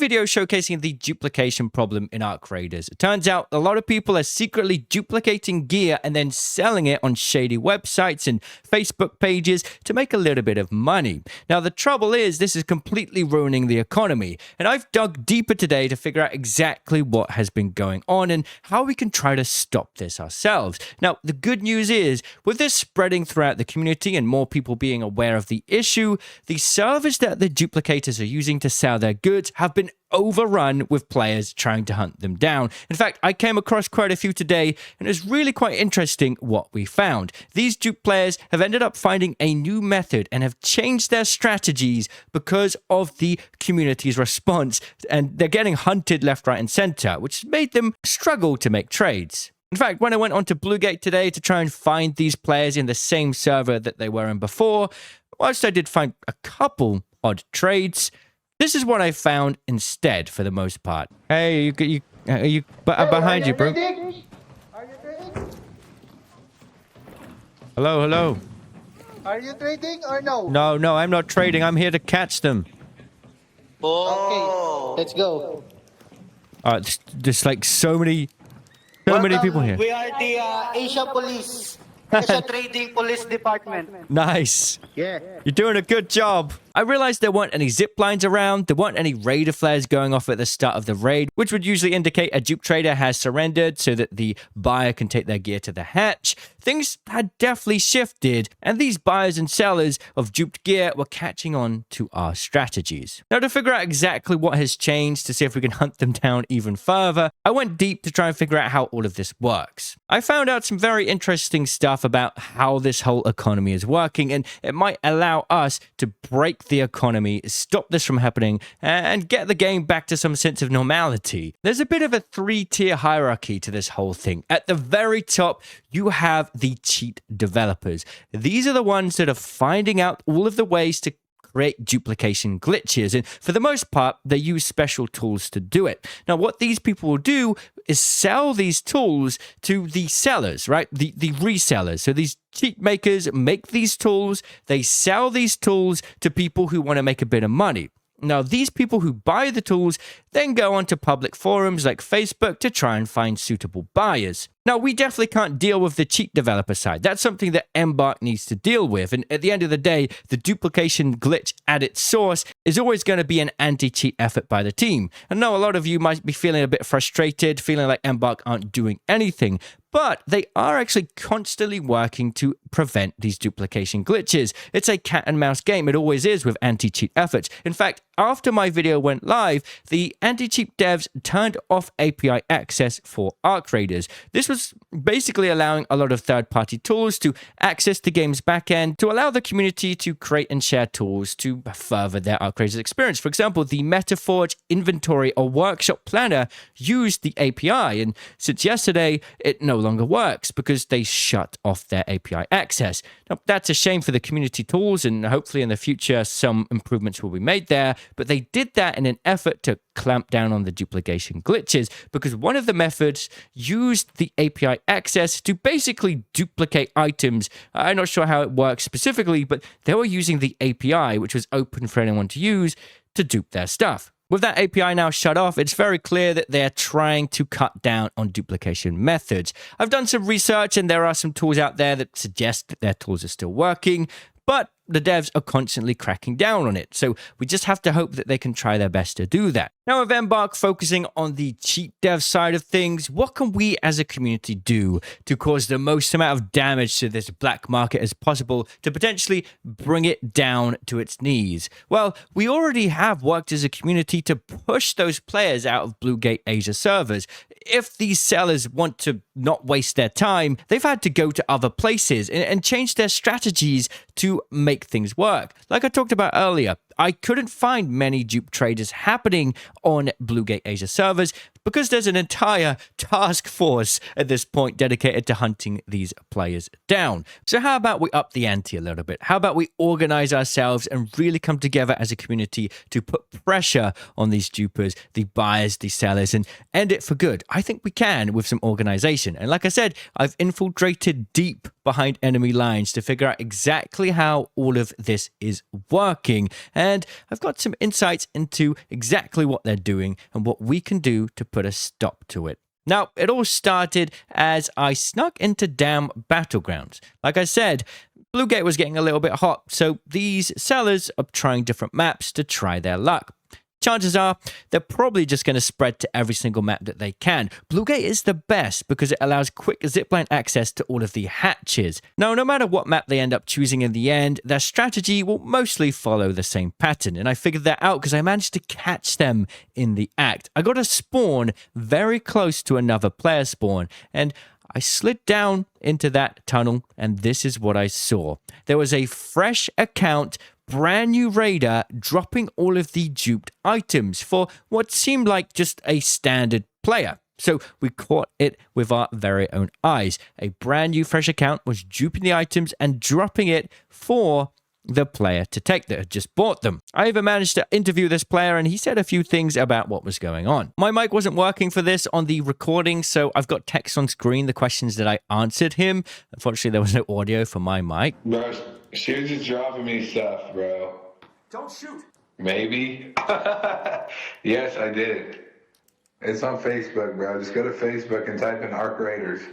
video showcasing the duplication problem in Arc Raiders. It turns out a lot of people are secretly duplicating gear and then selling it on shady websites and Facebook pages to make a little bit of money. Now, the trouble is this is completely ruining the economy, and I've dug deeper today to figure out exactly what has been going on and how we can try to stop this ourselves. Now, the good news is, with this spreading throughout the community and more people being aware of the issue, the servers that the duplicators are using to sell their goods have been overrun with players trying to hunt them down. In fact, I came across quite a few today, and it was really quite interesting what we found. These dupe players have ended up finding a new method and have changed their strategies because of the community's response, and they're getting hunted left, right, and center, which made them struggle to make trades. In fact, when I went onto Bluegate today to try and find these players in the same server that they were in before, whilst I did find a couple odd trades, this is what I found instead for the most part. Hey, I'm behind you, bro. Are you trading? Hello. Are you trading or no? No, I'm not trading. I'm here to catch them. Okay, let's go. There's like so many people here. We are the Asia Police. Asia Trading Police Department. Nice. Yeah. You're doing a good job. I realized there weren't any zip lines around, there weren't any raider flares going off at the start of the raid, which would usually indicate a dupe trader has surrendered so that the buyer can take their gear to the hatch. Things had definitely shifted, and these buyers and sellers of duped gear were catching on to our strategies. Now, to figure out exactly what has changed, to see if we can hunt them down even further, I went deep to try and figure out how all of this works. I found out some very interesting stuff about how this whole economy is working, and it might allow us to break the economy, stop this from happening, and get the game back to some sense of normality. There's a bit of a three-tier hierarchy to this whole thing. At the very top, you have the cheat developers. These are the ones that are finding out all of the ways to create duplication glitches, and for the most part, they use special tools to do it. Now, what these people will do is sell these tools to the sellers, right? The resellers. So these cheat makers make these tools, they sell these tools to people who want to make a bit of money. Now, these people who buy the tools then go onto public forums like Facebook to try and find suitable buyers. Now, we definitely can't deal with the cheat developer side. That's something that Embark needs to deal with. And at the end of the day, the duplication glitch at its source is always going to be an anti-cheat effort by the team. I know a lot of you might be feeling a bit frustrated, feeling like Embark aren't doing anything, but they are actually constantly working to prevent these duplication glitches. It's a cat and mouse game. It always is with anti-cheat efforts. In fact, after my video went live, the anti-cheat devs turned off API access for Arc Raiders. This was basically allowing a lot of third-party tools to access the game's backend to allow the community to create and share tools to further their Arc Raiders experience. For example, the Metaforge Inventory or Workshop Planner used the API, and since yesterday, it no longer works because they shut off their API access. Now, that's a shame for the community tools, and hopefully in the future some improvements will be made there, but they did that in an effort to clamp down on the duplication glitches, because one of the methods used the API access to basically duplicate items. I'm not sure how it works specifically, but they were using the API, which was open for anyone to use, to dupe their stuff. With that API now shut off, it's very clear that they're trying to cut down on duplication methods. I've done some research, and there are some tools out there that suggest that their tools are still working, but the devs are constantly cracking down on it. So we just have to hope that they can try their best to do that. Now, with Embark focusing on the cheat dev side of things, what can we as a community do to cause the most amount of damage to this black market as possible to potentially bring it down to its knees? Well, we already have worked as a community to push those players out of Bluegate Asia servers. If these sellers want to not waste their time, they've had to go to other places and change their strategies to make things work. Like I talked about earlier, I couldn't find many dupe traders happening on Bluegate Asia servers because there's an entire task force at this point dedicated to hunting these players down. So how about we up the ante a little bit? How about we organize ourselves and really come together as a community to put pressure on these dupers, the buyers, the sellers, and end it for good? I think we can with some organization. And like I said, I've infiltrated deep behind enemy lines to figure out exactly how all of this is working. And I've got some insights into exactly what they're doing and what we can do to put a stop to it. Now, it all started as I snuck into damn battlegrounds. Like I said, Bluegate was getting a little bit hot, so these sellers are trying different maps to try their luck. Chances are they're probably just going to spread to every single map that they can. Bluegate is the best because it allows quick zipline access to all of the hatches. Now, no matter what map they end up choosing in the end, their strategy will mostly follow the same pattern. And I figured that out because I managed to catch them in the act. I got a spawn very close to another player spawn, and I slid down into that tunnel, and this is what I saw. There was a fresh account, brand new raider dropping all of the duped items for what seemed like just a standard player. So we caught it with our very own eyes. A brand new fresh account was duping the items and dropping it for the player to take that had just bought them. I even managed to interview this player, and he said a few things about what was going on. My mic wasn't working for this on the recording, so I've got text on screen, the questions that I answered him. Unfortunately, there was no audio for my mic. Bro, she was just dropping me stuff, bro. Don't shoot. Maybe? Yes, I did. It's on Facebook, bro. Just go to Facebook and type in Arc Raiders.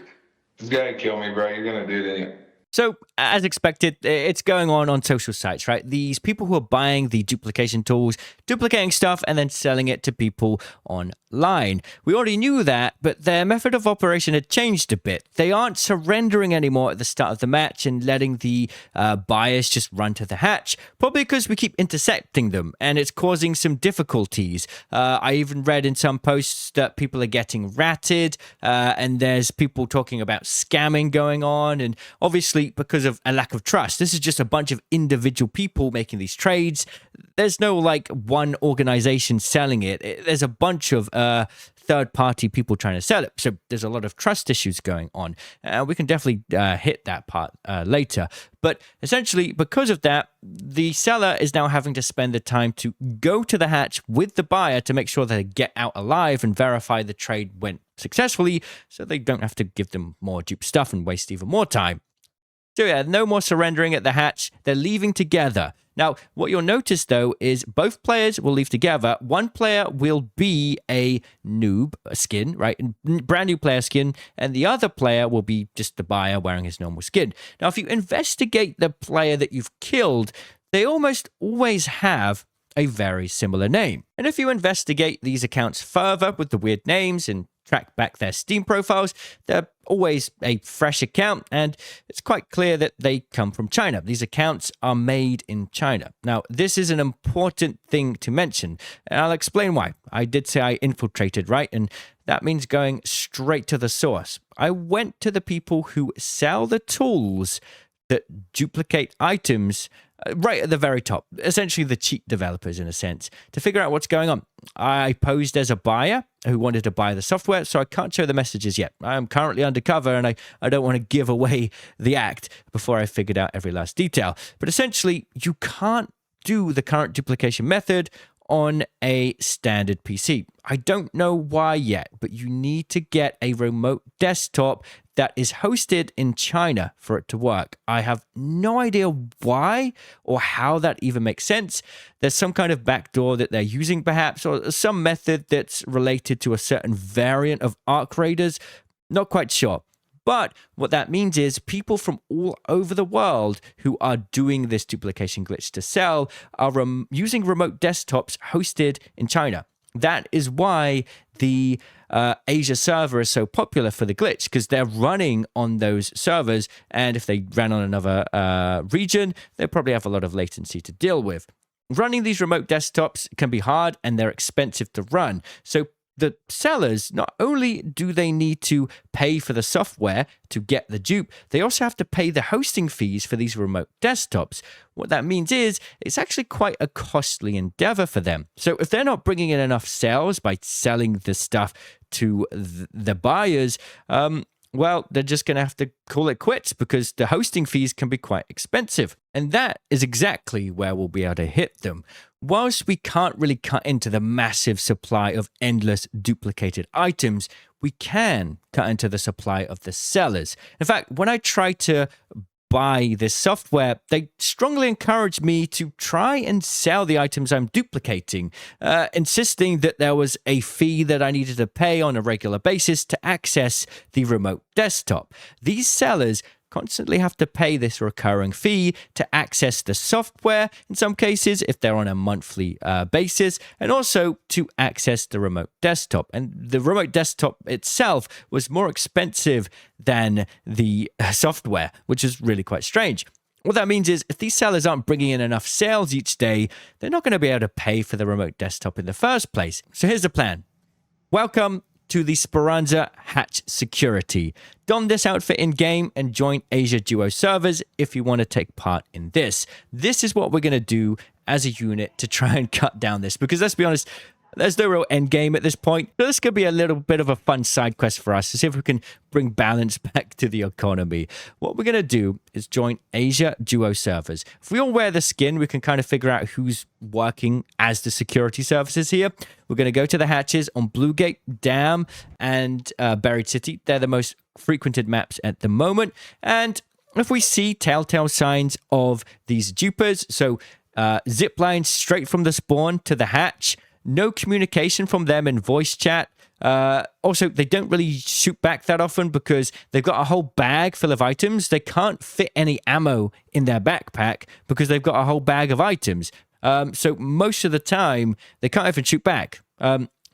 Just go ahead and kill me, bro. You're going to do it anyway. So, as expected, it's going on social sites, right? These people who are buying the duplication tools, duplicating stuff, and then selling it to people online. We already knew that, but their method of operation had changed a bit. They aren't surrendering anymore at the start of the match and letting the buyers just run to the hatch, probably because we keep intercepting them, and it's causing some difficulties. I even read in some posts that people are getting ratted, and there's people talking about scamming going on, and obviously because of a lack of trust. This is just a bunch of individual people making these trades. There's no like one organization selling it. There's a bunch of third-party people trying to sell it. So there's a lot of trust issues going on. We can definitely hit that part later. But essentially, because of that, the seller is now having to spend the time to go to the hatch with the buyer to make sure they get out alive and verify the trade went successfully so they don't have to give them more dupe stuff and waste even more time. So yeah, no more surrendering at the hatch. They're leaving together. Now, what you'll notice, though, is both players will leave together. One player will be a noob skin, right? Brand new player skin. And the other player will be just the buyer wearing his normal skin. Now, if you investigate the player that you've killed, they almost always have a very similar name. And if you investigate these accounts further with the weird names and track back their Steam profiles, they're always a fresh account, and it's quite clear that they come from China. These accounts are made in China. Now, this is an important thing to mention, and I'll explain why. I did say I infiltrated, right? And that means going straight to the source. I went to the people who sell the tools that duplicate items right at the very top, essentially the cheat developers in a sense, to figure out what's going on. I posed as a buyer who wanted to buy the software, so I can't show the messages yet. I'm currently undercover, and I don't want to give away the act before I figured out every last detail. But essentially, you can't do the current duplication method on a standard PC. I don't know why yet, but you need to get a remote desktop that is hosted in China for it to work. I have no idea why or how that even makes sense. There's some kind of backdoor that they're using perhaps, or some method that's related to a certain variant of Arc Raiders. Not quite sure. But what that means is people from all over the world who are doing this duplication glitch to sell are using remote desktops hosted in China. That is why the Asia server is so popular for the glitch, because they're running on those servers. And if they ran on another region, they probably have a lot of latency to deal with. Running these remote desktops can be hard, and they're expensive to run. So the sellers, not only do they need to pay for the software to get the dupe, they also have to pay the hosting fees for these remote desktops. What that means is it's actually quite a costly endeavor for them. So if they're not bringing in enough sales by selling the stuff to the buyers, well, they're just going to have to call it quits because the hosting fees can be quite expensive. And that is exactly where we'll be able to hit them. Whilst we can't really cut into the massive supply of endless duplicated items, we can cut into the supply of the sellers. In fact, when I try to buy this software, they strongly encouraged me to try and sell the items I'm duplicating, insisting that there was a fee that I needed to pay on a regular basis to access the remote desktop. These sellers constantly have to pay this recurring fee to access the software, in some cases, if they're on a monthly basis, and also to access the remote desktop. And the remote desktop itself was more expensive than the software, which is really quite strange. What that means is if these sellers aren't bringing in enough sales each day, they're not going to be able to pay for the remote desktop in the first place. So here's the plan. Welcome to the Speranza Hatch Security. Don this outfit in-game and join Asia Duo servers if you want to take part in this. This is what we're going to do as a unit to try and cut down this, because let's be honest, there's no real end game at this point. So this could be a little bit of a fun side quest for us to see if we can bring balance back to the economy. What we're going to do is join Asia Duo servers. If we all wear the skin, we can kind of figure out who's working as the security services here. We're going to go to the hatches on Bluegate, Dam, and Buried City. They're the most frequented maps at the moment. And if we see telltale signs of these dupers, so zip lines straight from the spawn to the hatch, no communication from them in voice chat. Also, they don't really shoot back that often because they've got a whole bag full of items. They can't fit any ammo in their backpack because they've got a whole bag of items. So most of the time, they can't even shoot back.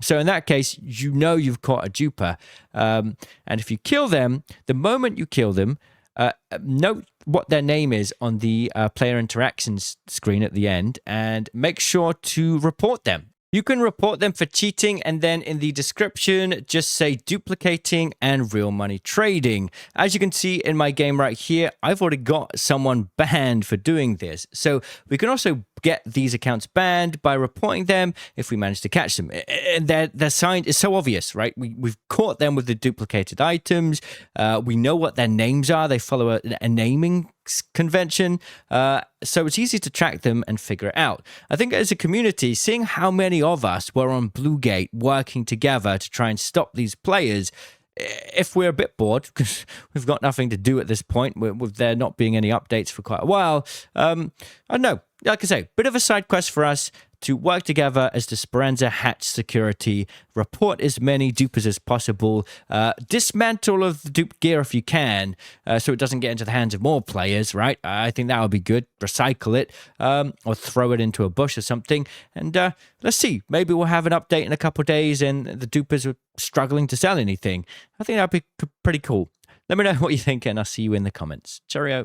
So in that case, you know you've caught a duper. And if you kill them, the moment you kill them, note what their name is on the player interactions screen at the end and make sure to report them. You can report them for cheating, and then in the description, just say duplicating and real money trading. As you can see in my game right here, I've already got someone banned for doing this. So we can also get these accounts banned by reporting them if we manage to catch them. And their sign is so obvious, right? We've caught them with the duplicated items. We know what their names are. They follow a naming convention. So it's easy to track them and figure it out. I think as a community, seeing how many of us were on Bluegate working together to try and stop these players, if we're a bit bored, because we've got nothing to do at this point, with there not being any updates for quite a while, I don't know. Like I say, bit of a side quest for us to work together as the Speranza Hatch Security, report as many dupers as possible, dismantle of the dupe gear if you can, so it doesn't get into the hands of more players, right? I think that would be good. Recycle it, or throw it into a bush or something, and let's see. Maybe we'll have an update in a couple of days and the dupers are struggling to sell anything. I think that'd be pretty cool. Let me know what you think, and I'll see you in the comments. Cheerio.